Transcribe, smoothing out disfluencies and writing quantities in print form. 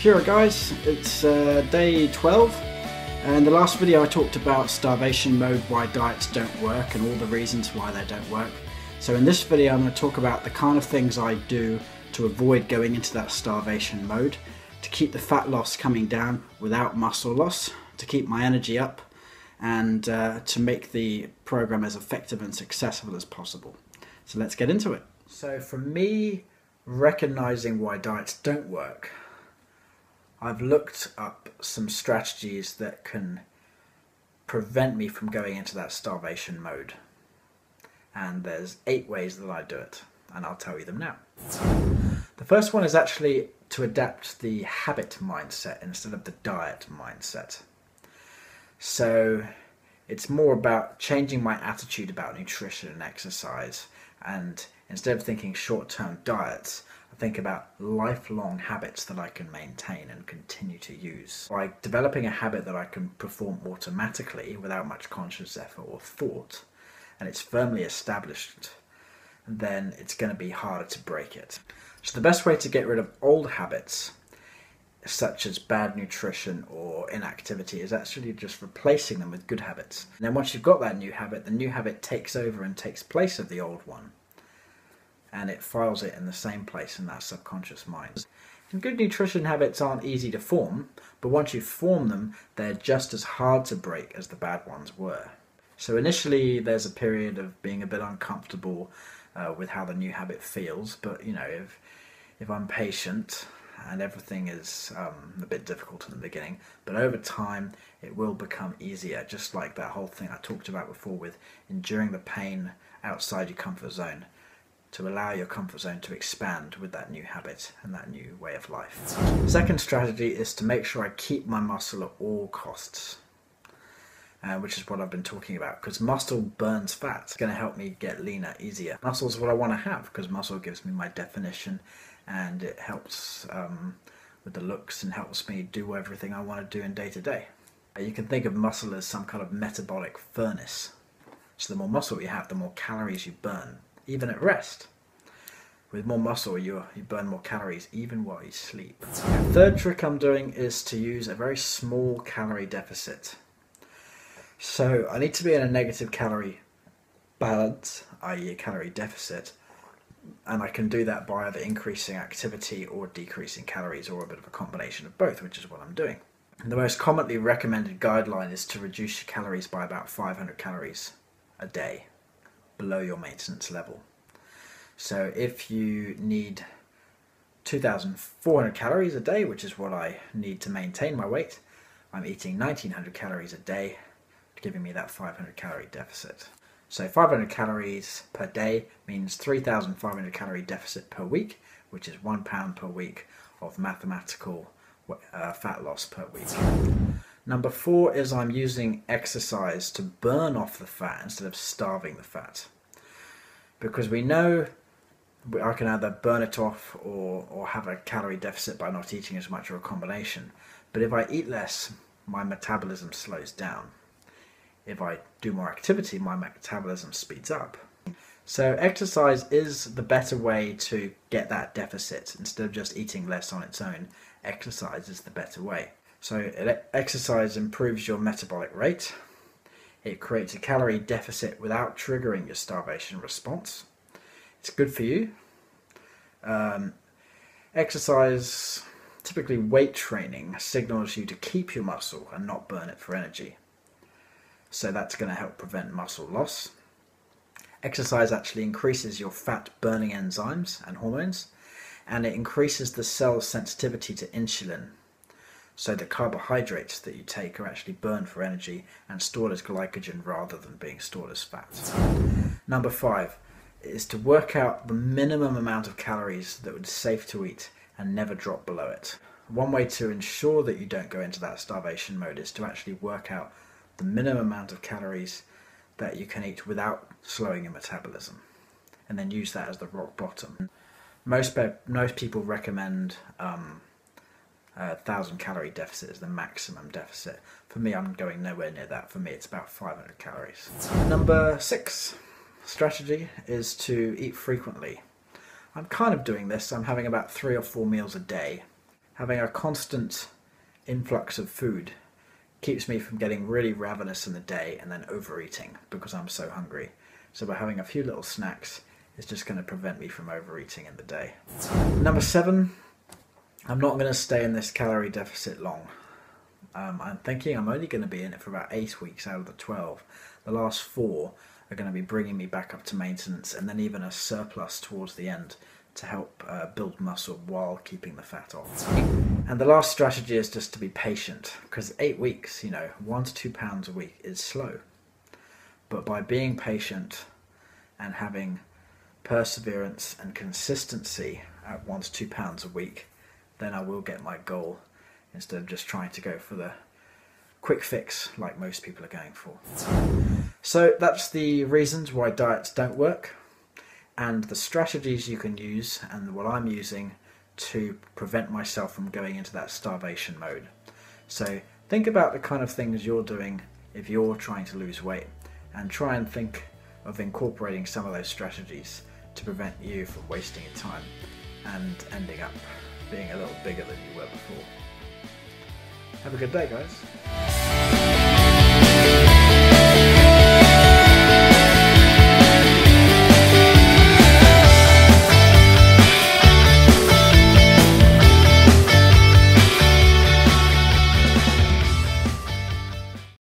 Kia ora guys, it's day 12, and the last video I talked about starvation mode, why diets don't work and all the reasons why they don't work. So in this video I'm going to talk about the kind of things I do to avoid going into that starvation mode, to keep the fat loss coming down without muscle loss, to keep my energy up, and to make the program as effective and successful as possible. So let's get into it. So for me, recognizing why diets don't work, I've looked up some strategies that can prevent me from going into that starvation mode. And there's 8 ways that I do it, and I'll tell you them now. The first one is actually to adapt the habit mindset instead of the diet mindset. So it's more about changing my attitude about nutrition and exercise, and instead of thinking short-term diets, I think about lifelong habits that I can maintain and continue to use. By developing a habit that I can perform automatically without much conscious effort or thought, and it's firmly established, then it's going to be harder to break it. So the best way to get rid of old habits, such as bad nutrition or inactivity, is actually just replacing them with good habits. And then once you've got that new habit, the new habit takes over and takes place of the old one, and it files it in the same place in that subconscious mind. And good nutrition habits aren't easy to form, but once you form them, they're just as hard to break as the bad ones were. So initially there's a period of being a bit uncomfortable with how the new habit feels, but you know, if I'm patient, and everything is a bit difficult in the beginning, but over time it will become easier, just like that whole thing I talked about before with enduring the pain outside your comfort zone, to allow your comfort zone to expand with that new habit and that new way of life. The second strategy is to make sure I keep my muscle at all costs, which is what I've been talking about, because muscle burns fat. It's going to help me get leaner easier. Muscle is what I want to have, because muscle gives me my definition, and it helps with the looks and helps me do everything I want to do in day to day. You can think of muscle as some kind of metabolic furnace. So the more muscle you have, the more calories you burn, even at rest. With more muscle, you burn more calories even while you sleep. The third trick I'm doing is to use a very small calorie deficit. So I need to be in a negative calorie balance, i.e. a calorie deficit, and I can do that by either increasing activity or decreasing calories, or a bit of a combination of both, which is what I'm doing. And the most commonly recommended guideline is to reduce your calories by about 500 calories a day below your maintenance level. So if you need 2,400 calories a day, which is what I need to maintain my weight, I'm eating 1,900 calories a day, giving me that 500 calorie deficit. So 500 calories per day means 3,500 calorie deficit per week, which is 1 pound per week of mathematical fat loss per week. Number 4 is I'm using exercise to burn off the fat instead of starving the fat. Because we know I can either burn it off or have a calorie deficit by not eating as much, or a combination. But if I eat less, my metabolism slows down. If I do more activity, my metabolism speeds up. So exercise is the better way to get that deficit. Instead of just eating less on its own, exercise is the better way. So exercise improves your metabolic rate. It creates a calorie deficit without triggering your starvation response. It's good for you. Exercise, typically weight training, signals you to keep your muscle and not burn it for energy. So that's going to help prevent muscle loss. Exercise actually increases your fat burning enzymes and hormones, and it increases the cell's sensitivity to insulin. So the carbohydrates that you take are actually burned for energy and stored as glycogen rather than being stored as fat. Number 5 is to work out the minimum amount of calories that would be safe to eat and never drop below it. One way to ensure that you don't go into that starvation mode is to actually work out the minimum amount of calories that you can eat without slowing your metabolism, and then use that as the rock bottom. Most people recommend 1,000 calorie deficit as the maximum deficit. For me, I'm going nowhere near that. For me, it's about 500 calories. Number 6 strategy is to eat frequently. I'm kind of doing this. I'm having about 3 or 4 meals a day, having a constant influx of food keeps me from getting really ravenous in the day and then overeating because I'm so hungry. So by having a few little snacks, it's just going to prevent me from overeating in the day. Number 7, I'm not going to stay in this calorie deficit long. I'm thinking I'm only going to be in it for about 8 weeks out of the 12. The last 4 are going to be bringing me back up to maintenance, and then even a surplus towards the end to help build muscle while keeping the fat off. And the last strategy is just to be patient, because 8 weeks, 1 to 2 pounds a week is slow. But by being patient and having perseverance and consistency at 1 to 2 pounds a week, then I will get my goal instead of just trying to go for the quick fix like most people are going for. So that's the reasons why diets don't work and the strategies you can use and what I'm using to prevent myself from going into that starvation mode. So think about the kind of things you're doing if you're trying to lose weight and try and think of incorporating some of those strategies to prevent you from wasting your time and ending up being a little bigger than you were before. Have a good day, guys.